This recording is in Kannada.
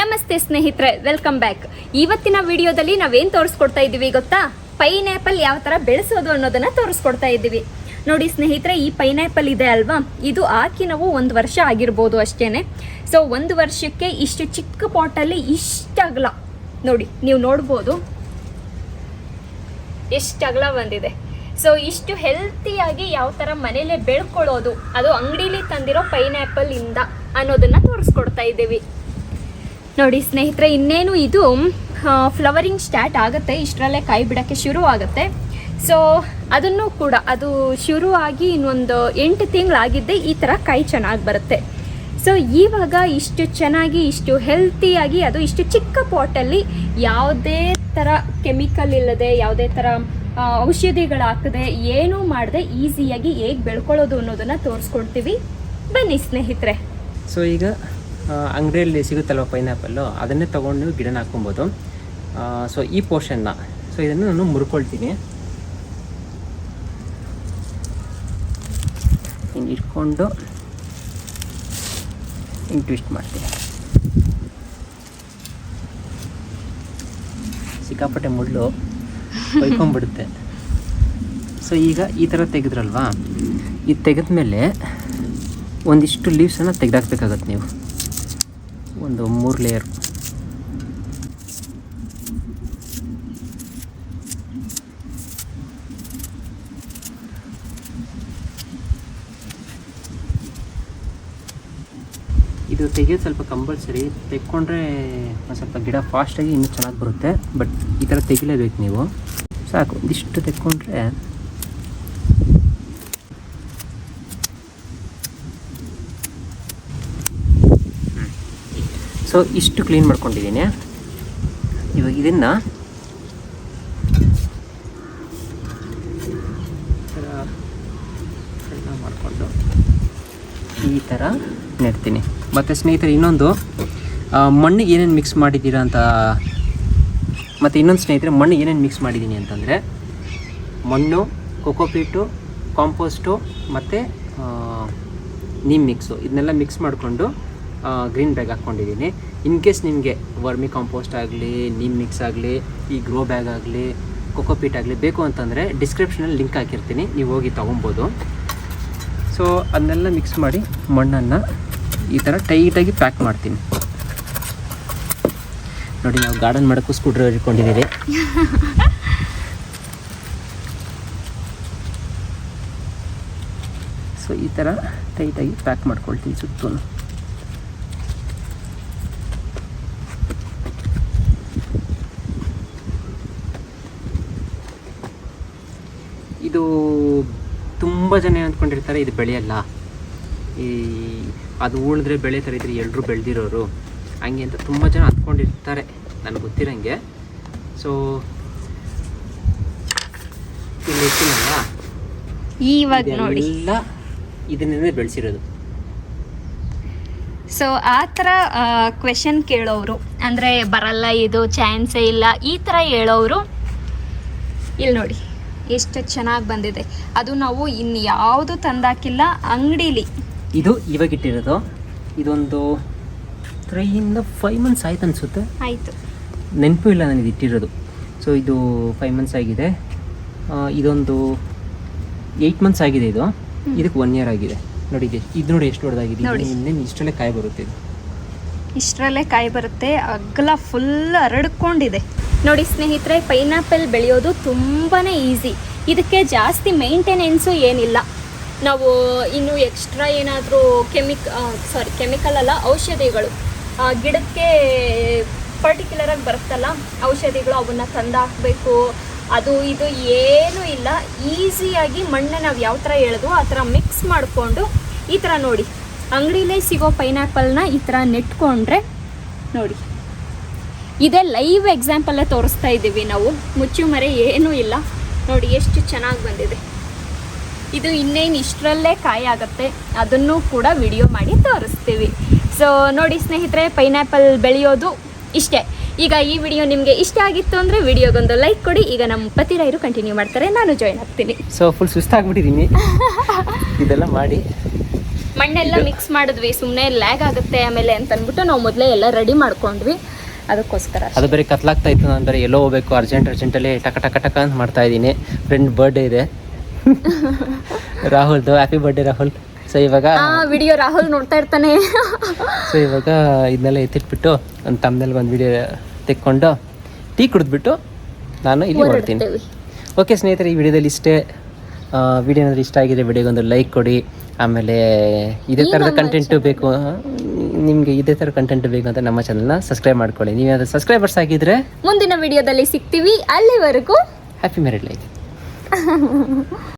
ನಮಸ್ತೆ ಸ್ನೇಹಿತರೆ, ವೆಲ್ಕಮ್ ಬ್ಯಾಕ್. ಇವತ್ತಿನ ವಿಡಿಯೋದಲ್ಲಿ ನಾವೇನು ತೋರಿಸ್ಕೊಡ್ತಾ ಇದ್ದೀವಿ ಗೊತ್ತಾ? ಪೈನಾಪಲ್ ಯಾವ ಥರ ಬೆಳೆಸೋದು ಅನ್ನೋದನ್ನ ತೋರಿಸ್ಕೊಡ್ತಾ ಇದ್ದೀವಿ. ನೋಡಿ ಸ್ನೇಹಿತರೆ, ಈ ಪೈನಾಪಲ್ ಇದೆ ಅಲ್ವಾ, ಇದು ಹಾಕಿ ನಾವು 1 ವರ್ಷ ಆಗಿರ್ಬೋದು ಅಷ್ಟೇನೆ. ಸೊ 1 ವರ್ಷಕ್ಕೆ ಇಷ್ಟು ಚಿಕ್ಕ ಪಾಟಲ್ಲಿ ಇಷ್ಟು ಅಗಲ ನೋಡಿ, ನೀವು ನೋಡ್ಬೋದು ಎಷ್ಟು ಅಗಲ ಬಂದಿದೆ. ಸೊ ಇಷ್ಟು ಹೆಲ್ತಿಯಾಗಿ ಯಾವ ಥರ ಮನೇಲೆ ಬೆಳ್ಕೊಳ್ಳೋದು, ಅದು ಅಂಗಡಿಲಿ ತಂದಿರೋ ಪೈನಾಪಲ್ ಇಂದ ಅನ್ನೋದನ್ನ ತೋರಿಸ್ಕೊಡ್ತಾ ಇದ್ದೀವಿ. ನೋಡಿ ಸ್ನೇಹಿತರೆ, ಇನ್ನೇನು ಇದು ಫ್ಲವರಿಂಗ್ ಸ್ಟಾರ್ಟ್ ಆಗುತ್ತೆ, ಇಷ್ಟರಲ್ಲೇ ಕಾಯಿ ಬಿಡೋಕ್ಕೆ ಶುರು ಆಗುತ್ತೆ. ಸೊ ಅದನ್ನು ಕೂಡ ಅದು ಶುರು ಆಗಿ ಇನ್ನೊಂದು 8 ತಿಂಗಳಾಗಿದ್ದೆ ಈ ಥರ ಕಾಯಿ ಚೆನ್ನಾಗಿ ಬರುತ್ತೆ. ಸೊ ಇವಾಗ ಇಷ್ಟು ಚೆನ್ನಾಗಿ ಇಷ್ಟು ಹೆಲ್ತಿಯಾಗಿ, ಅದು ಇಷ್ಟು ಚಿಕ್ಕ ಪಾಟಲ್ಲಿ ಯಾವುದೇ ಥರ ಕೆಮಿಕಲ್ ಇಲ್ಲದೆ, ಯಾವುದೇ ಥರ ಔಷಧಿಗಳು ಹಾಕದೆ, ಏನೂ ಮಾಡದೆ ಈಸಿಯಾಗಿ ಹೇಗೆ ಬೆಳ್ಕೊಳ್ಳೋದು ಅನ್ನೋದನ್ನು ತೋರಿಸ್ಕೊಡ್ತೀವಿ. ಬನ್ನಿ ಸ್ನೇಹಿತರೆ. ಸೊ ಈಗ ಅಂಗಡಿಯಲ್ಲಿ ಸಿಗುತ್ತಲ್ವ ಪೈನಾಪಲ್ಲು, ಅದನ್ನೇ ತೊಗೊಂಡು ನೀವು ಗಿಡನ ಹಾಕ್ಕೊಬೋದು. ಸೊ ಈ ಪೋರ್ಷನ್ನ, ಸೊ ಇದನ್ನು ನಾನು ಮುರ್ಕೊಳ್ತೀನಿ. ಹಿಂಗೆ ಇಟ್ಕೊಂಡು ಹಿಂಗೆ ಟ್ವಿಸ್ಟ್ ಮಾಡ್ತೀನಿ. ಸಿಕ್ಕಾಪಟ್ಟೆ ಮುಳ್ಳು ಹೊಯ್ಕೊಂಡ್ಬಿಡುತ್ತೆ. ಸೊ ಈಗ ಈ ಥರ ತೆಗೆದ್ರಲ್ವಾ, ಇದು ತೆಗೆದ್ಮೇಲೆ ಒಂದಿಷ್ಟು ಲೀವ್ಸನ್ನು ತೆಗೆದಾಕ್ಬೇಕಾಗತ್ತೆ ನೀವು, ಒಂದು 3 ಲೇಯರ್. ಇದು ತೆಗೆಯೋದು ಸ್ವಲ್ಪ ಕಂಪಲ್ಸರಿ, ತೆಕ್ಕೊಂಡ್ರೆ ಒಂದು ಸ್ವಲ್ಪ ಗಿಡ ಫಾಸ್ಟಾಗಿ ಇನ್ನೂ ಚೆನ್ನಾಗಿ ಬರುತ್ತೆ. ಬಟ್ ಈ ಥರ ತೆಗಿಲೇಬೇಕು ನೀವು. ಸಾಕು, ಒಂದಿಷ್ಟು ತೆಕ್ಕೊಂಡ್ರೆ ಸೊ ಇಷ್ಟು ಕ್ಲೀನ್ ಮಾಡ್ಕೊಂಡಿದ್ದೀನಿ. ಇವಾಗ ಇದನ್ನು ಮಾಡಿಕೊಂಡು ಈ ಥರ ನೆಡ್ತೀನಿ. ಮತ್ತು ಸ್ನೇಹಿತರೆ, ಇನ್ನೊಂದು ಮಣ್ಣಿಗೆ ಏನೇನು ಮಿಕ್ಸ್ ಮಾಡಿದ್ದೀರಾ ಅಂತ, ಮತ್ತು ಇನ್ನೊಂದು ಸ್ನೇಹಿತರೆ, ಮಣ್ಣಿಗೆ ಏನೇನು ಮಿಕ್ಸ್ ಮಾಡಿದ್ದೀನಿ ಅಂತಂದರೆ, ಮಣ್ಣು, ಕೊಕೋಪೀಟು, ಕಾಂಪೋಸ್ಟು ಮತ್ತು ನೀಮ್ ಮಿಕ್ಸು, ಇದನ್ನೆಲ್ಲ ಮಿಕ್ಸ್ ಮಾಡಿಕೊಂಡು ಗ್ರೀನ್ ಬ್ಯಾಗ್ ಹಾಕ್ಕೊಂಡಿದ್ದೀನಿ. ಇನ್ ಕೇಸ್ ನಿಮಗೆ ವರ್ಮಿ ಕಾಂಪೋಸ್ಟ್ ಆಗಲಿ, ನೀಮ್ ಮಿಕ್ಸ್ ಆಗಲಿ, ಈ ಗ್ರೋ ಬ್ಯಾಗ್ ಆಗಲಿ, ಕೊಕೋಪೀಟ್ ಆಗಲಿ ಬೇಕು ಅಂತಂದರೆ ಡಿಸ್ಕ್ರಿಪ್ಷನಲ್ಲಿ ಲಿಂಕ್ ಹಾಕಿರ್ತೀನಿ, ನೀವು ಹೋಗಿ ತೊಗೊಬೋದು. ಸೊ ಅದನ್ನೆಲ್ಲ ಮಿಕ್ಸ್ ಮಾಡಿ ಮಣ್ಣನ್ನು ಈ ಥರ ಟೈಟಾಗಿ ಪ್ಯಾಕ್ ಮಾಡ್ತೀನಿ. ನೋಡಿ, ನಾವು ಗಾರ್ಡನ್ ಮಾಡೋಕ್ಕೂ ಸ್ಕ್ರೂ ಡ್ರೈವರ್ ಇಟ್ಕೊಂಡಿದ್ದೀವಿ. ಸೊ ಈ ಥರ ಟೈಟಾಗಿ ಪ್ಯಾಕ್ ಮಾಡ್ಕೊಳ್ತೀನಿ ಸುತ್ತೂ. ಇದು ತುಂಬ ಜನ ಅಂದ್ಕೊಂಡಿರ್ತಾರೆ ಇದು ಬೆಳೆಯಲ್ಲ, ಈ ಅದು ಉಳಿದ್ರೆ ಬೆಳೆ ಥರ ಇದ್ರೆ ಎಲ್ಲರೂ ಬೆಳೆದಿರೋರು ಹಂಗೆ ಅಂತ ತುಂಬ ಜನ ಅಂದ್ಕೊಂಡಿರ್ತಾರೆ, ನನಗೆ ಗೊತ್ತಿರೋಂಗೆ. ಸೊ ಇಲ್ಲಿ ಇರ್ತೀನಲ್ಲ, ಇವಾಗ ನೋಡಿ ಎಲ್ಲ ಇದನ್ನೇ ಬೆಳೆಸಿರೋದು. ಸೊ ಆ ಥರ ಕ್ವೆಶನ್ ಕೇಳೋರು, ಅಂದರೆ ಬರಲ್ಲ, ಇದು ಚಾನ್ಸೇ ಇಲ್ಲ, ಈ ಥರ ಹೇಳೋರು ಇಲ್ಲಿ ನೋಡಿ ಎಷ್ಟು ಚೆನ್ನಾಗಿ ಬಂದಿದೆ. ಅದು ನಾವು ಇನ್ಯಾವುದು ತಂದಾಕಿಲ್ಲ, ಅಂಗಡೀಲಿ ಇದು ಇವಾಗ ಇಟ್ಟಿರೋದು. ಇದೊಂದು 3-5 ಮಂತ್ಸ್ ಆಯ್ತು ಅನಿಸುತ್ತೆ, ಆಯಿತು, ನೆನಪು ಇಲ್ಲ ನನಗೆ ಇಟ್ಟಿರೋದು. ಸೊ ಇದು 5 ಮಂತ್ಸ್ ಆಗಿದೆ. ಇದೊಂದು 8 ಮಂತ್ಸ್ ಆಗಿದೆ. ಇದಕ್ಕೆ 1 ಇಯರ್ ಆಗಿದೆ. ನೋಡಿ ಇದು ನೋಡಿ ಎಷ್ಟು ದೊಡ್ಡದಾಗಿದೆ. ಇನ್ನೇನು ಇಷ್ಟರಲ್ಲೇ ಕಾಯಿ ಬರುತ್ತೆ, ಇಷ್ಟರಲ್ಲೇ ಕಾಯಿ ಬರುತ್ತೆ, ಅಗಲ ಫುಲ್ ಹರಡ್ಕೊಂಡಿದೆ. ನೋಡಿ ಸ್ನೇಹಿತರೆ, ಪೈನಾಪಲ್ ಬೆಳೆಯೋದು ತುಂಬಾ ಈಸಿ. ಇದಕ್ಕೆ ಜಾಸ್ತಿ ಮೇಂಟೆನೆನ್ಸು ಏನಿಲ್ಲ. ನಾವು ಇನ್ನು ಎಕ್ಸ್ಟ್ರಾ ಏನಾದರೂ ಕೆಮಿಕಲ್ ಅಲ್ಲ, ಔಷಧಿಗಳು ಗಿಡಕ್ಕೆ ಪರ್ಟಿಕ್ಯುಲರಾಗಿ ಬರುತ್ತಲ್ಲ ಔಷಧಿಗಳು, ಅವನ್ನ ತಂದು ಹಾಕಬೇಕು, ಅದು ಇದು ಏನೂ ಇಲ್ಲ. ಈಸಿಯಾಗಿ ಮಣ್ಣು ನಾವು ಯಾವ ಥರ ಹೇಳಿದ್ವೋ ಆ ಥರ ಮಿಕ್ಸ್ ಮಾಡಿಕೊಂಡು ಈ ಥರ ನೋಡಿ, ಅಂಗಡಿಲೇ ಸಿಗೋ ಪೈನಾಪಲ್ನ ಈ ಥರ ನೆಟ್ಕೊಂಡ್ರೆ ನೋಡಿ, ಇದೇ ಲೈವ್ ಎಕ್ಸಾಂಪಲ್ಲೇ ತೋರಿಸ್ತಾ ಇದ್ದೀವಿ ನಾವು, ಮುಚ್ಚು ಮರೆ ಏನೂ ಇಲ್ಲ. ನೋಡಿ ಎಷ್ಟು ಚೆನ್ನಾಗಿ ಬಂದಿದೆ. ಇದು ಇನ್ನೇನು ಇಷ್ಟರಲ್ಲೇ ಕಾಯಿ ಆಗುತ್ತೆ, ಅದನ್ನು ಕೂಡ ವಿಡಿಯೋ ಮಾಡಿ ತೋರಿಸ್ತೀವಿ. ಸೊ ನೋಡಿ ಸ್ನೇಹಿತರೆ, ಪೈನಾಪಲ್ ಬೆಳೆಯೋದು ಇಷ್ಟೇ. ಈಗ ಈ ವಿಡಿಯೋ ನಿಮಗೆ ಇಷ್ಟ ಆಗಿತ್ತು ಅಂದರೆ ವಿಡಿಯೋಗೊಂದು ಲೈಕ್ ಕೊಡಿ. ಈಗ ನಮ್ಮ ಪತಿರಾಯರು ಕಂಟಿನ್ಯೂ ಮಾಡ್ತಾರೆ, ನಾನು ಜಾಯ್ನ್ ಆಗ್ತೀನಿ. ಸೊ ಫುಲ್ ಸುಸ್ತಾಗ್ಬಿಟ್ಟಿದ್ದೀನಿ ಇದೆಲ್ಲ ಮಾಡಿ ಮಣ್ಣೆಲ್ಲ ಮಿಕ್ಸ್ ಮಾಡಿದ್ವಿ, ಸುಮ್ಮನೆ ಲ್ಯಾಗ್ ಆಗುತ್ತೆ ಆಮೇಲೆ ಅಂತ ಅಂದ್ಬಿಟ್ಟು ನಾವು ಮೊದಲೇ ಎಲ್ಲ ರೆಡಿ ಮಾಡ್ಕೊಂಡ್ವಿ, ಅದಕ್ಕೋಸ್ಕರ. ಅದು ಬೇರೆ ಕತ್ಲಾಗ್ತಾ ಇತ್ತು, ನಾನು ಬೇರೆ ಎಲ್ಲೋ ಹೋಗ್ಬೇಕು ಅರ್ಜೆಂಟಲ್ಲಿ ಟಕ ಟಕ ಟಕ ಅಂತ ಮಾಡ್ತಾ ಇದ್ದೀನಿ. ಫ್ರೆಂಡ್ ಬರ್ಡೇ ಇದೆ ರಾಹುಲ್ದು. Happy birthday Rahul. ಸೊ ಇವಾಗ ವಿಡಿಯೋ ರಾಹುಲ್ ನೋಡ್ತಾ ಇರ್ತಾನೆ. ಸೊ ಇವಾಗ ಇದನ್ನೆಲ್ಲ ಎತ್ತಿಟ್ಬಿಟ್ಟು ಒಂದು ತಮ್ಮನಲ್ಲಿ ಒಂದು ವಿಡಿಯೋ ತೆಕ್ಕೊಂಡು ಟೀ ಕುಡಿದ್ಬಿಟ್ಟು ನಾನು ಇಲ್ಲಿ ಹೊರಡ್ತೀನಿ. ಓಕೆ ಸ್ನೇಹಿತರೆ, ಈ ವಿಡಿಯೋದಲ್ಲಿ ಇಷ್ಟೇ. ವಿಡಿಯೋ ಏನಾದರೂ ಇಷ್ಟ ಆಗಿದೆ ವಿಡಿಯೋಗೊಂದು ಲೈಕ್ ಕೊಡಿ. ಆಮೇಲೆ ಇದೇ ಥರದ ಕಂಟೆಂಟು ಬೇಕು ನಿಮಗೆ, ಇದೇ ಥರ ಕಂಟೆಂಟ್ ಬೇಕು ಅಂತ ನಮ್ಮ ಚಾನಲ್ನ ಸಬ್ಸ್ಕ್ರೈಬ್ ಮಾಡ್ಕೊಳ್ಳಿ. ನೀವೇನಾದರೂ ಸಬ್ಸ್ಕ್ರೈಬರ್ಸ್ ಆಗಿದ್ದರೆ ಮುಂದಿನ ವಿಡಿಯೋದಲ್ಲಿ ಸಿಗ್ತೀವಿ. ಅಲ್ಲಿವರೆಗೂ ಹ್ಯಾಪಿ ಮ್ಯಾರಿಡ್ ಲೈಫ್.